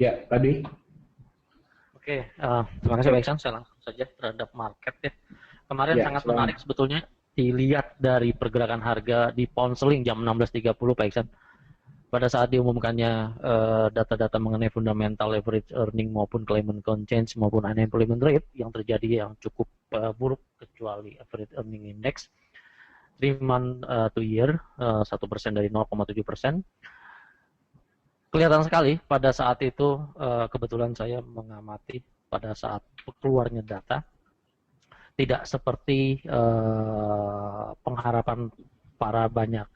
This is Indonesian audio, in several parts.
Ya, tadi. Oke, terima kasih Pak Iksan. Saya langsung saja terhadap market ya. Kemarin Ya, sangat menarik silakan. sebetulnya dilihat dari pergerakan harga di pound sterling jam 16.30 Pak Iksan. Pada saat diumumkannya data-data mengenai fundamental average earning maupun claimant count change maupun unemployment rate yang terjadi yang cukup buruk kecuali average earning index 3 month to year 1% dari 0,7%. Kelihatan sekali pada saat itu kebetulan saya mengamati pada saat keluarnya data tidak seperti pengharapan para banyak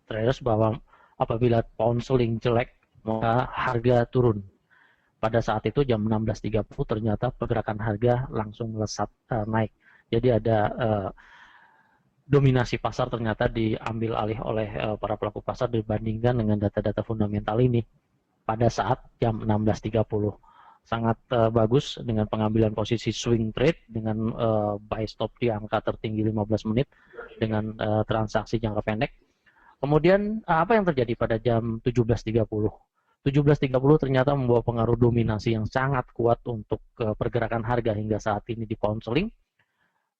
traders bahwa apabila pound sterling jelek maka harga turun. Pada saat itu jam 16.30 ternyata pergerakan harga langsung melesat naik. Jadi ada dominasi pasar ternyata diambil alih oleh para pelaku pasar dibandingkan dengan data-data fundamental ini pada saat jam 16.30. Sangat bagus dengan pengambilan posisi swing trade dengan buy stop di angka tertinggi 15 menit dengan transaksi jangka pendek. Kemudian apa yang terjadi pada jam 17.30? 17.30 ternyata membawa pengaruh dominasi yang sangat kuat untuk pergerakan harga hingga saat ini di pound sterling.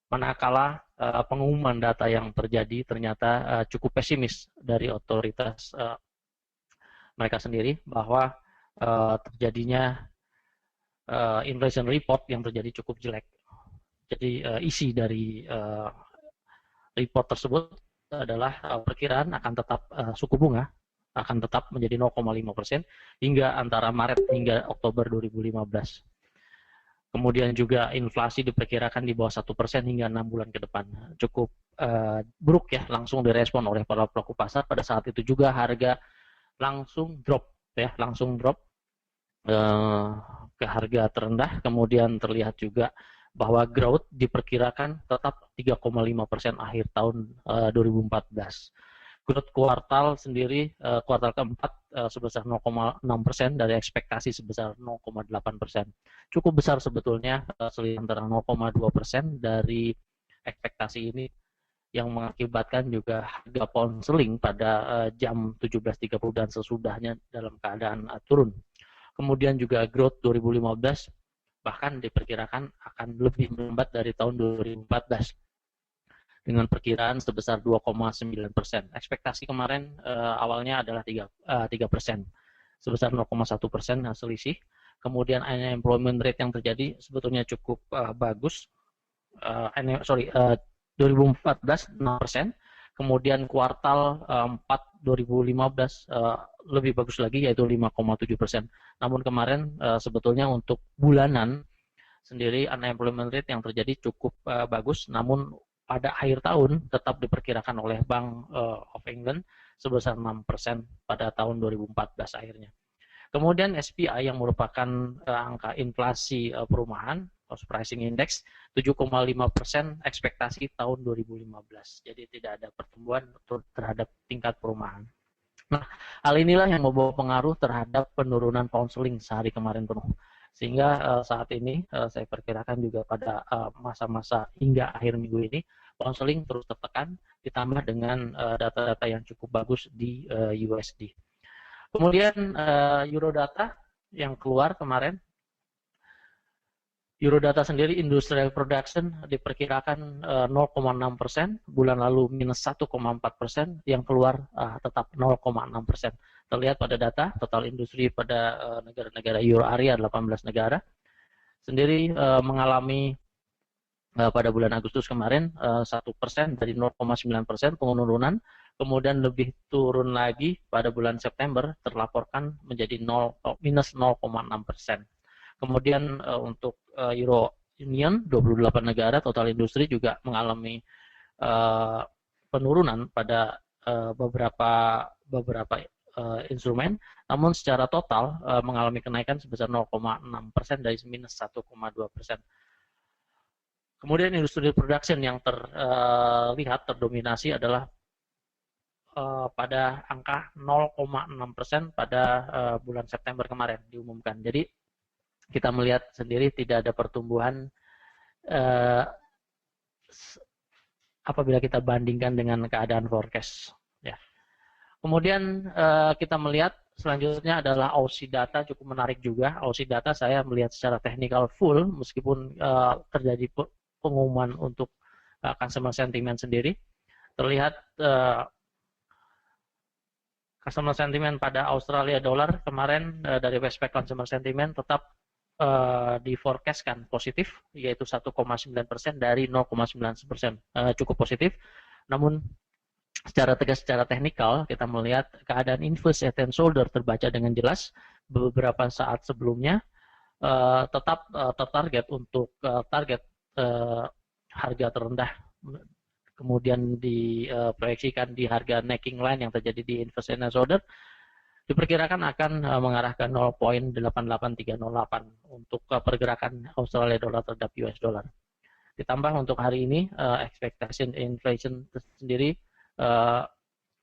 Manakala pengumuman data yang terjadi ternyata cukup pesimis dari otoritas mereka sendiri bahwa terjadinya inflation report yang terjadi cukup jelek. Jadi isi dari report tersebut adalah perkiraan akan tetap suku bunga akan tetap menjadi 0,5% hingga antara Maret hingga Oktober 2015. Kemudian juga inflasi diperkirakan di bawah 1% hingga 6 bulan ke depan. Cukup buruk ya, langsung direspon oleh para pelaku pasar. Pada saat itu juga harga langsung drop ya, langsung drop ke harga terendah. Kemudian terlihat juga bahwa growth diperkirakan tetap 3,5% akhir tahun 2014. Growth kuartal sendiri kuartal keempat sebesar 0,6% dari ekspektasi sebesar 0,8%. Cukup besar sebetulnya selisih antara 0,2% dari ekspektasi ini yang mengakibatkan juga harga pound sterling pada jam 17.30 dan sesudahnya dalam keadaan turun. Kemudian juga growth 2015 bahkan diperkirakan akan lebih melambat dari tahun 2014 dengan perkiraan sebesar 2,9%. Ekspektasi kemarin awalnya adalah 3%, sebesar 0,1% selisih. Kemudian unemployment rate yang terjadi sebetulnya cukup bagus. 2014 6%, kemudian kuartal 4 2015 lebih bagus lagi yaitu 5,7%. Namun kemarin sebetulnya untuk bulanan sendiri unemployment rate yang terjadi cukup bagus, namun pada akhir tahun tetap diperkirakan oleh Bank of England sebesar 6% pada tahun 2014 akhirnya. Kemudian SPI yang merupakan angka inflasi perumahan, Cost Pricing Index, 7,5% ekspektasi tahun 2015. Jadi tidak ada pertumbuhan terhadap tingkat perumahan. Nah, hal inilah yang membawa pengaruh terhadap penurunan pound sterling sehari kemarin penuh. Sehingga saat ini saya perkirakan juga pada masa-masa hingga akhir minggu ini pound sterling terus tertekan ditambah dengan data-data yang cukup bagus di USD. Kemudian Eurodata yang keluar kemarin, Eurodata sendiri industrial production diperkirakan 0,6%, bulan lalu minus 1,4%, yang keluar tetap 0,6%. Terlihat pada data total industri pada negara-negara Euro area 18 negara sendiri mengalami pada bulan Agustus kemarin 1% dari 0,9% penurunan, kemudian lebih turun lagi pada bulan September terlaporkan menjadi minus 0,6%. Kemudian untuk Euro Union 28 negara total industri juga mengalami penurunan pada beberapa instrumen, namun secara total mengalami kenaikan sebesar 0,6% dari minus 1,2%. Kemudian industri production yang terlihat terdominasi adalah pada angka 0,6% pada bulan September kemarin diumumkan. Jadi kita melihat sendiri tidak ada pertumbuhan apabila kita bandingkan dengan keadaan forecast. Ya. Kemudian kita melihat selanjutnya adalah Aussie data, cukup menarik juga. Aussie data saya melihat secara teknikal full, meskipun terjadi pengumuman untuk customer sentiment sendiri. Terlihat customer sentiment pada Australia dollar kemarin dari Westpac Consumer Sentiment tetap diforecastkan positif, yaitu 1,9% dari 0,9%, cukup positif. Namun secara tegas, secara teknikal, kita melihat keadaan inverse head and shoulder terbaca dengan jelas beberapa saat sebelumnya, tetap tertarget untuk target harga terendah, kemudian diproyeksikan di harga necking line yang terjadi di inverse head and shoulder, diperkirakan akan mengarah ke 0.88308 untuk pergerakan Australia dollar terhadap US dollar. Ditambah untuk hari ini expectation inflation sendiri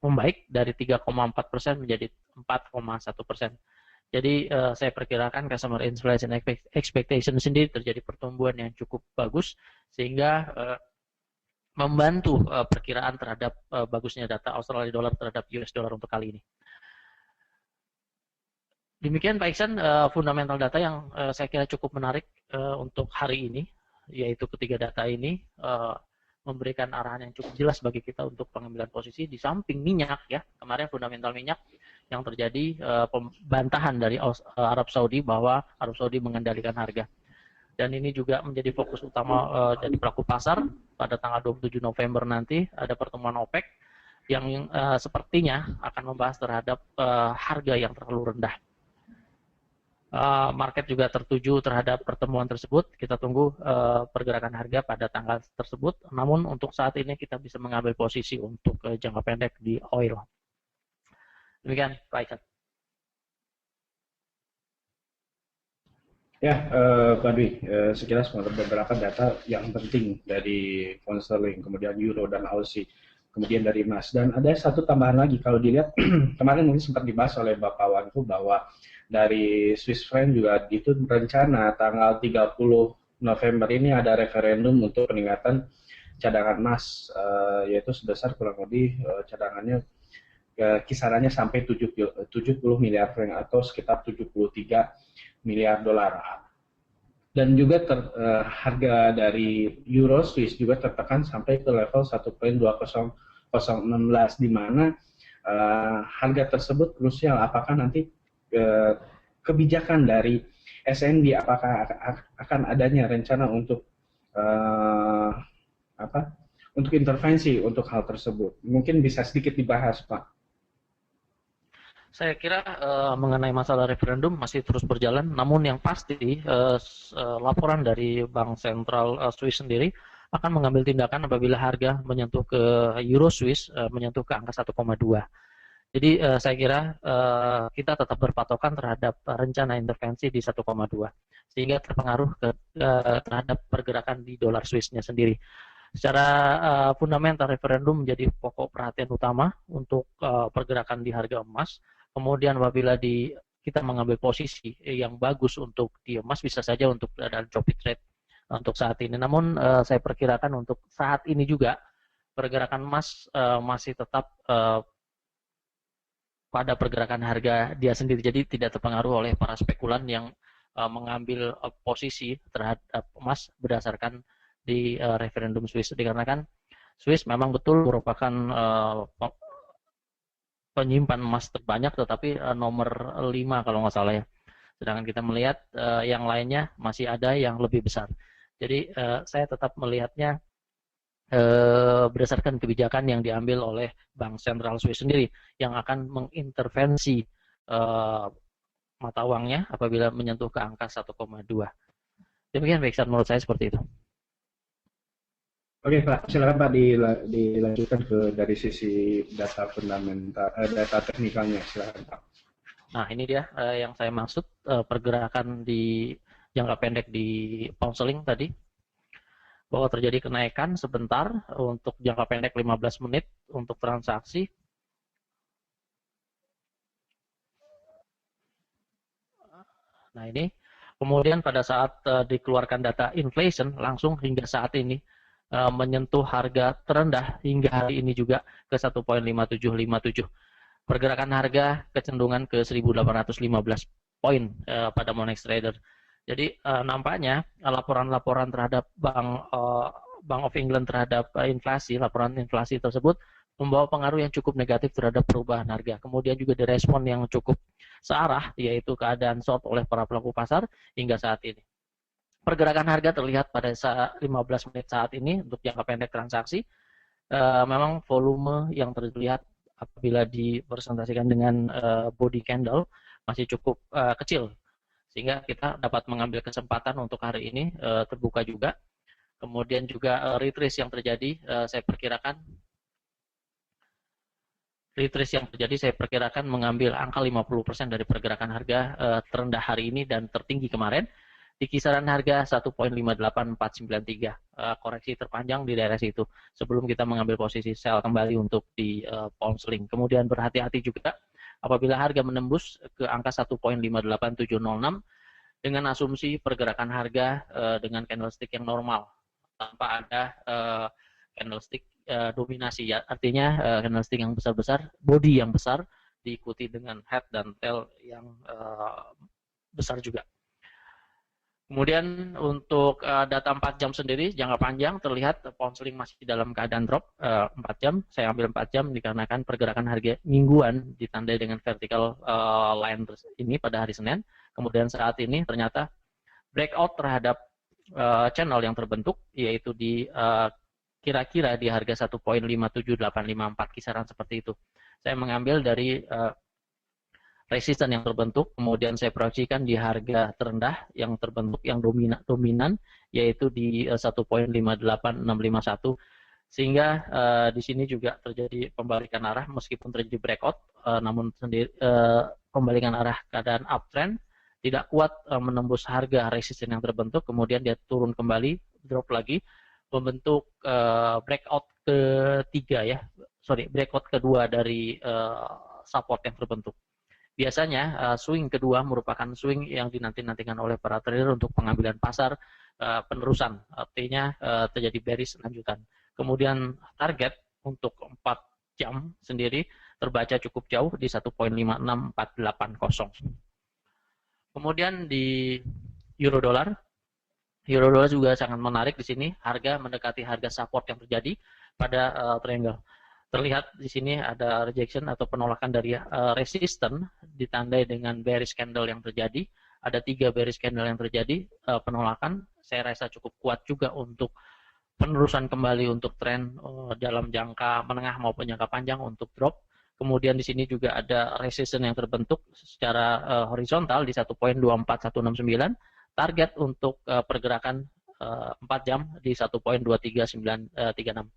membaik dari 3,4% menjadi 4,1%. Jadi saya perkirakan customer inflation expectation sendiri terjadi pertumbuhan yang cukup bagus, sehingga membantu perkiraan terhadap bagusnya data Australia dollar terhadap US dollar untuk kali ini. Demikian Pak Iksan, fundamental data yang saya kira cukup menarik untuk hari ini, yaitu ketiga data ini memberikan arahan yang cukup jelas bagi kita untuk pengambilan posisi. Di samping minyak, ya, kemarin fundamental minyak yang terjadi pembantahan dari Arab Saudi bahwa Arab Saudi mengendalikan harga. Dan ini juga menjadi fokus utama dari pelaku pasar pada tanggal 27 November nanti ada pertemuan OPEC yang sepertinya akan membahas terhadap harga yang terlalu rendah. Market juga tertuju terhadap pertemuan tersebut. Kita tunggu pergerakan harga pada tanggal tersebut. Namun untuk saat ini kita bisa mengambil posisi untuk jangka pendek di oil. Demikian, Pak Ican. Ya, Pak Dwi, sekilas beberapa data yang penting dari pound sterling, kemudian euro dan Aussie, kemudian dari emas. Dan ada satu tambahan lagi, kalau dilihat kemarin mungkin sempat dibahas oleh Bapak Wanku bahwa dari Swiss franc juga itu rencana tanggal 30 November ini ada referendum untuk peningkatan cadangan emas, yaitu sebesar kurang lebih cadangannya kisarannya sampai 70 miliar franc atau sekitar 73 miliar dolar. Dan juga harga dari euro Swiss juga tertekan sampai ke level 1.20016, di mana harga tersebut krusial. Apakah nanti kebijakan dari SNB, apakah akan adanya rencana untuk untuk intervensi untuk hal tersebut? Mungkin bisa sedikit dibahas, Pak. Saya kira mengenai masalah referendum masih terus berjalan, namun yang pasti laporan dari Bank Sentral Swiss sendiri akan mengambil tindakan apabila harga menyentuh ke euro Swiss menyentuh ke angka 1,2. Jadi saya kira kita tetap berpatokan terhadap rencana intervensi di 1,2, sehingga terpengaruh terhadap pergerakan di dolar Swissnya sendiri. Secara fundamental referendum menjadi pokok perhatian utama untuk pergerakan di harga emas. Kemudian apabila kita mengambil posisi yang bagus untuk di emas, bisa saja untuk ada choppy trade untuk saat ini. Namun saya perkirakan untuk saat ini juga pergerakan emas masih tetap pada pergerakan harga dia sendiri, jadi tidak terpengaruh oleh para spekulan yang mengambil posisi terhadap emas berdasarkan di referendum Swiss, dikarenakan Swiss memang betul merupakan penyimpan emas terbanyak, tetapi nomor 5 kalau nggak salah ya. Sedangkan kita melihat yang lainnya masih ada yang lebih besar. Jadi saya tetap melihatnya berdasarkan kebijakan yang diambil oleh Bank Sentral Swiss sendiri yang akan mengintervensi mata uangnya apabila menyentuh ke angka 1,2. Demikian Pak Iksan, menurut saya seperti itu. Oke Pak, silakan Pak dilanjutkan dari sisi data fundamental, data teknikalnya, silakan Pak. Nah ini dia yang saya maksud, pergerakan di jangka pendek di pound sterling tadi, bahwa terjadi kenaikan sebentar untuk jangka pendek 15 menit untuk transaksi. Nah ini, kemudian pada saat dikeluarkan data inflation, langsung hingga saat ini menyentuh harga terendah hingga hari ini juga ke 1.5757. Pergerakan harga kecenderungan ke 1815 poin pada Monex Trader. Jadi nampaknya laporan-laporan terhadap Bank of England terhadap inflasi, laporan inflasi tersebut membawa pengaruh yang cukup negatif terhadap perubahan harga. Kemudian juga direspon yang cukup searah, yaitu keadaan short oleh para pelaku pasar hingga saat ini. Pergerakan harga terlihat pada 15 menit saat ini untuk jangka pendek transaksi. Memang volume yang terlihat apabila dipresentasikan dengan body candle masih cukup kecil, sehingga kita dapat mengambil kesempatan untuk hari ini terbuka juga. Kemudian juga retrace yang terjadi, saya perkirakan mengambil angka 50% dari pergerakan harga terendah hari ini dan tertinggi kemarin di kisaran harga 1.58493, koreksi terpanjang di daerah situ sebelum kita mengambil posisi sell kembali untuk di pound sterling. Kemudian berhati-hati juga apabila harga menembus ke angka 1.58706 dengan asumsi pergerakan harga dengan candlestick yang normal tanpa ada candlestick dominasi, ya, artinya candlestick yang besar-besar, body yang besar diikuti dengan head dan tail yang besar juga. Kemudian untuk data 4 jam sendiri, jangka panjang terlihat pound sterling masih dalam keadaan drop 4 jam. Saya ambil 4 jam dikarenakan pergerakan harga mingguan ditandai dengan vertical line ini pada hari Senin. Kemudian saat ini ternyata breakout terhadap channel yang terbentuk, yaitu di kira-kira di harga 1.57854, kisaran seperti itu. Saya mengambil dari resisten yang terbentuk, kemudian saya proyeksikan di harga terendah yang terbentuk yang dominan yaitu di 1.58651, sehingga di sini juga terjadi pembalikan arah meskipun terjadi breakout, namun pembalikan arah keadaan uptrend tidak kuat menembus harga resisten yang terbentuk, kemudian dia turun kembali, drop lagi, membentuk breakout kedua dari support yang terbentuk. Biasanya swing kedua merupakan swing yang dinanti-nantikan oleh para trader untuk pengambilan pasar penerusan, artinya terjadi bearish lanjutan. Kemudian target untuk 4 jam sendiri terbaca cukup jauh di 1.56480. Kemudian di euro dollar juga sangat menarik di sini, harga mendekati harga support yang terjadi pada triangle. Terlihat di sini ada rejection atau penolakan dari resisten ditandai dengan bearish candle yang terjadi. Ada 3 bearish candle yang terjadi, penolakan saya rasa cukup kuat juga untuk penerusan kembali untuk tren dalam jangka menengah maupun jangka panjang untuk drop. Kemudian di sini juga ada resisten yang terbentuk secara horizontal di 1.24169. Target untuk pergerakan 4 jam di 1.23936.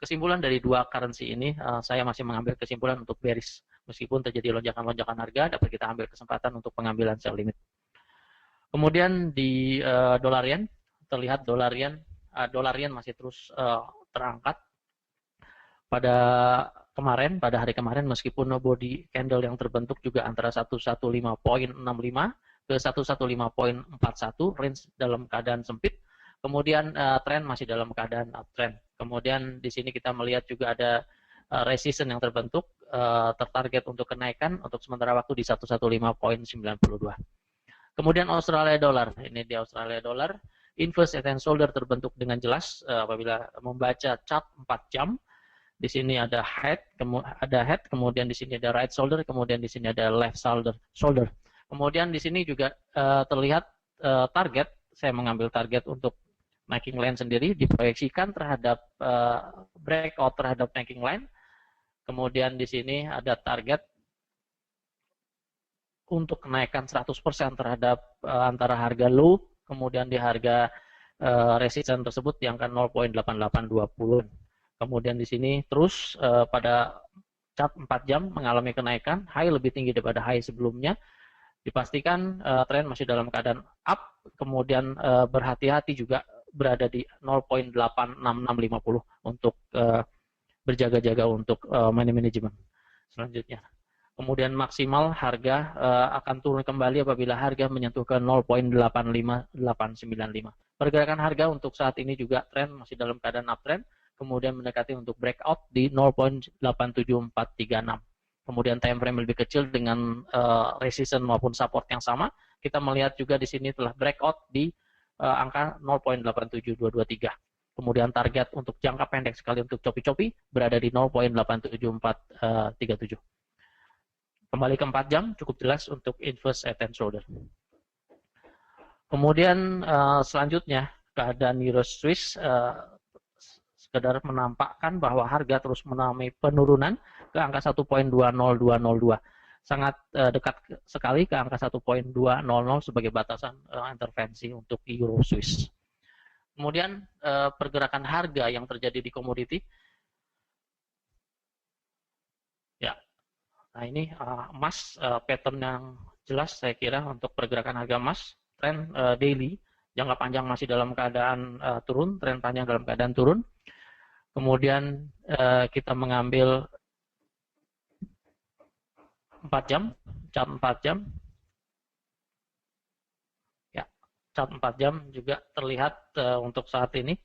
Kesimpulan dari dua currency ini, saya masih mengambil kesimpulan untuk bearish. Meskipun terjadi lonjakan-lonjakan harga, dapat kita ambil kesempatan untuk pengambilan sell limit. Kemudian di dolar yen, terlihat dolar yen masih terus terangkat. Pada hari kemarin, meskipun body candle yang terbentuk juga antara 115.65 ke 115.41, range dalam keadaan sempit. Kemudian tren masih dalam keadaan uptrend. Kemudian di sini kita melihat juga ada resisten yang terbentuk, tertarget untuk kenaikan untuk sementara waktu di 115.92. Kemudian Australia dollar, ini di Australia dollar, inverse head and shoulder terbentuk dengan jelas apabila membaca chart 4 jam. Di sini ada head, kemudian di sini ada right shoulder, kemudian di sini ada left shoulder. Kemudian di sini juga terlihat target, saya mengambil target untuk making line sendiri diproyeksikan terhadap breakout terhadap making line. Kemudian di sini ada target untuk kenaikan 100% terhadap antara harga low, kemudian di harga resisten tersebut di angka 0.8820. Kemudian di sini terus pada chart 4 jam mengalami kenaikan, high lebih tinggi daripada high sebelumnya. Dipastikan tren masih dalam keadaan up, kemudian berhati-hati juga berada di 0.86650 untuk berjaga-jaga untuk money management selanjutnya. Kemudian maksimal harga akan turun kembali apabila harga menyentuh ke 0.85895. Pergerakan harga untuk saat ini juga tren masih dalam keadaan uptrend, kemudian mendekati untuk breakout di 0.87436. kemudian time frame lebih kecil dengan resistance maupun support yang sama. Kita melihat juga di sini telah breakout di angka 0.87223. Kemudian target untuk jangka pendek sekali untuk choppy berada di 0.87437. Kembali ke 4 jam, cukup jelas untuk inverse head and shoulder. Kemudian selanjutnya, keadaan Euro Swiss sekedar menampakkan bahwa harga terus mengalami penurunan ke angka 1.20202. Sangat dekat sekali ke angka 1.200 sebagai batasan intervensi untuk Euro Swiss. Kemudian pergerakan harga yang terjadi di komoditi. Ya. Nah, ini emas pattern yang jelas saya kira untuk pergerakan harga emas, tren daily jangka panjang masih dalam keadaan turun, tren panjang dalam keadaan turun. Kemudian kita mengambil 4 jam, chart 4 jam. Ya, chart 4 jam juga terlihat untuk saat ini.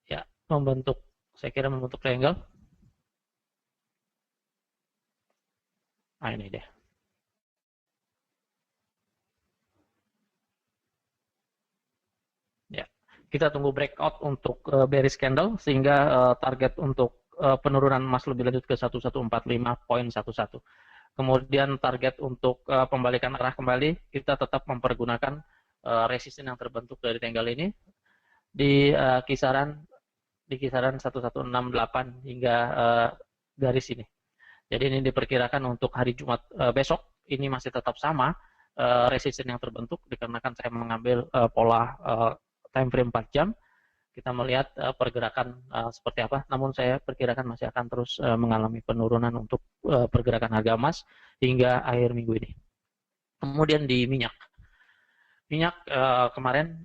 Ya, saya kira membentuk triangle. Nah, ini deh. Ya, kita tunggu breakout untuk bearish candle sehingga target untuk penurunan emas lebih lanjut ke 1145.11. Kemudian target untuk pembalikan arah kembali, kita tetap mempergunakan resisten yang terbentuk dari triangle ini di kisaran 1168 hingga garis ini. Jadi ini diperkirakan untuk hari Jumat besok ini masih tetap sama resisten yang terbentuk dikarenakan saya mengambil pola time frame 4 jam. Kita melihat pergerakan seperti apa, namun saya perkirakan masih akan terus mengalami penurunan untuk pergerakan harga emas hingga akhir minggu ini. Kemudian di minyak kemarin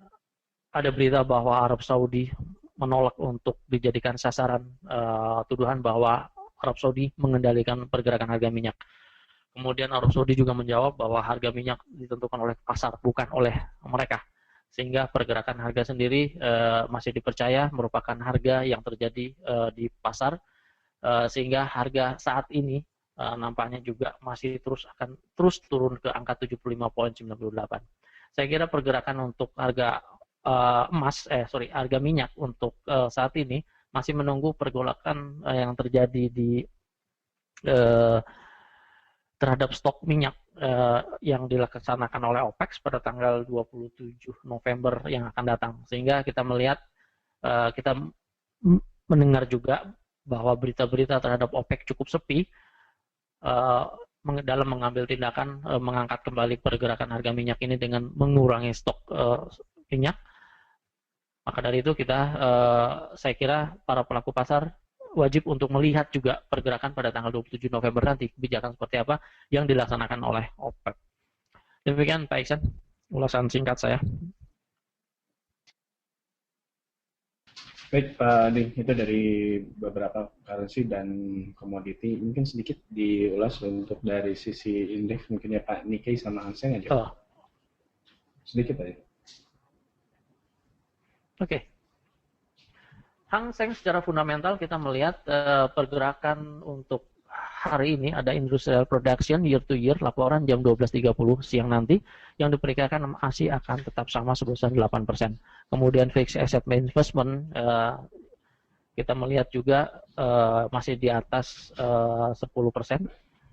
ada berita bahwa Arab Saudi menolak untuk dijadikan sasaran tuduhan bahwa Arab Saudi mengendalikan pergerakan harga minyak. Kemudian Arab Saudi juga menjawab bahwa harga minyak ditentukan oleh pasar, bukan oleh mereka. Sehingga pergerakan harga sendiri masih dipercaya merupakan harga yang terjadi di pasar, sehingga harga saat ini nampaknya juga masih akan terus turun ke angka 75.98. Saya kira pergerakan untuk harga harga minyak untuk saat ini masih menunggu pergolakan yang terjadi di terhadap stok minyak yang dilaksanakan oleh OPEC pada tanggal 27 November yang akan datang. Sehingga kita melihat, kita mendengar juga bahwa berita-berita terhadap OPEC cukup sepi dalam mengambil tindakan mengangkat kembali pergerakan harga minyak ini dengan mengurangi stok minyak. Maka dari itu saya kira para pelaku pasar wajib untuk melihat juga pergerakan pada tanggal 27 November nanti, kebijakan seperti apa yang dilaksanakan oleh OPEC. Demikian Pak Iksan, ulasan singkat saya. Baik Pak Ding, itu dari beberapa currency dan komoditi. Mungkin sedikit diulas untuk dari sisi indeks, mungkin ya Pak Nikkei sama Hang Seng aja. Sedikit aja. Oke. Hang Seng secara fundamental kita melihat pergerakan untuk hari ini ada industrial production year to year laporan jam 12.30 siang nanti yang diperkirakan masih akan tetap sama sebesar 8%. Kemudian fixed asset investment kita melihat juga masih di atas 10%,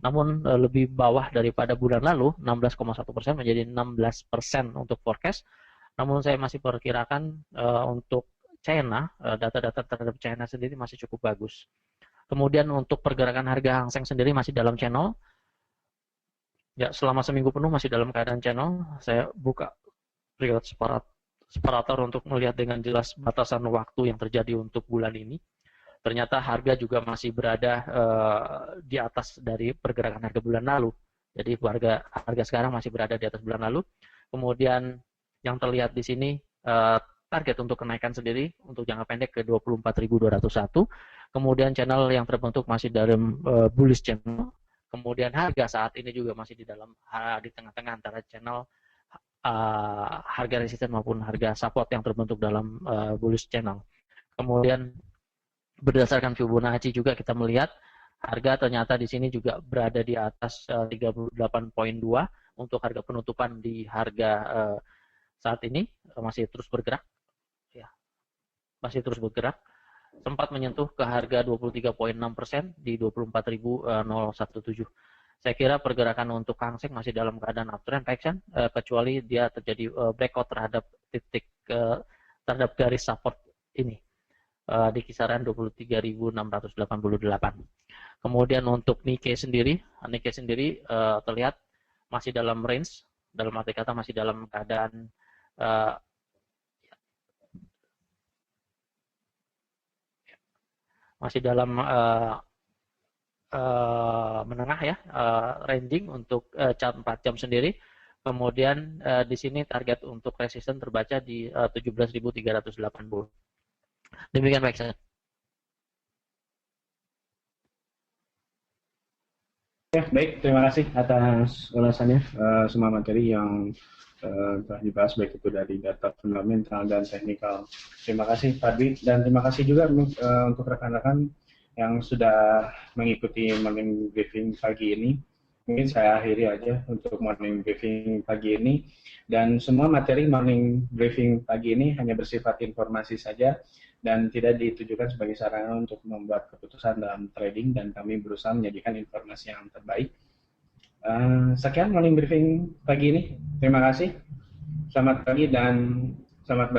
namun lebih bawah daripada bulan lalu 16,1% menjadi 16% untuk forecast. Namun saya masih perkirakan untuk China, data-data terhadap China sendiri masih cukup bagus. Kemudian untuk pergerakan harga Hang Seng sendiri masih dalam channel. Ya, selama seminggu penuh masih dalam keadaan channel. Saya buka period separator untuk melihat dengan jelas batasan waktu yang terjadi untuk bulan ini. Ternyata harga juga masih berada di atas dari pergerakan harga bulan lalu. Jadi harga sekarang masih berada di atas bulan lalu. Kemudian yang terlihat di sini target untuk kenaikan sendiri untuk jangka pendek ke 24.201. Kemudian channel yang terbentuk masih dalam bullish channel. Kemudian harga saat ini juga masih di tengah-tengah antara channel harga resisten maupun harga support yang terbentuk dalam bullish channel. Kemudian berdasarkan Fibonacci juga kita melihat Harga ternyata di sini juga berada di atas 38,2 untuk harga penutupan di harga saat ini masih terus bergerak, ya, masih terus bergerak. Sempat menyentuh ke harga 23,6% di 24.017. Saya kira pergerakan untuk Hang Seng masih dalam keadaan uptrend action, kecuali dia terjadi breakout terhadap titik terhadap garis support ini di kisaran 23.688. Kemudian untuk Nikkei sendiri terlihat masih dalam range, dalam arti kata masih dalam keadaan masih dalam menengah ya, ranging untuk chart 4 jam sendiri. Kemudian di sini target untuk resisten terbaca di 17.380. Demikian baik saya. Ya, baik, terima kasih atas ulasannya. Semua materi yang telah dibahas, baik itu dari data fundamental dan teknikal. Terima kasih Pak Dwi, dan terima kasih juga untuk rekan-rekan yang sudah mengikuti morning briefing pagi ini. Mungkin saya akhiri aja untuk morning briefing pagi ini, dan semua materi morning briefing pagi ini hanya bersifat informasi saja dan tidak ditujukan sebagai sarana untuk membuat keputusan dalam trading, dan kami berusaha menyajikan informasi yang terbaik. Sekian morning briefing pagi ini. Terima kasih. Selamat pagi dan selamat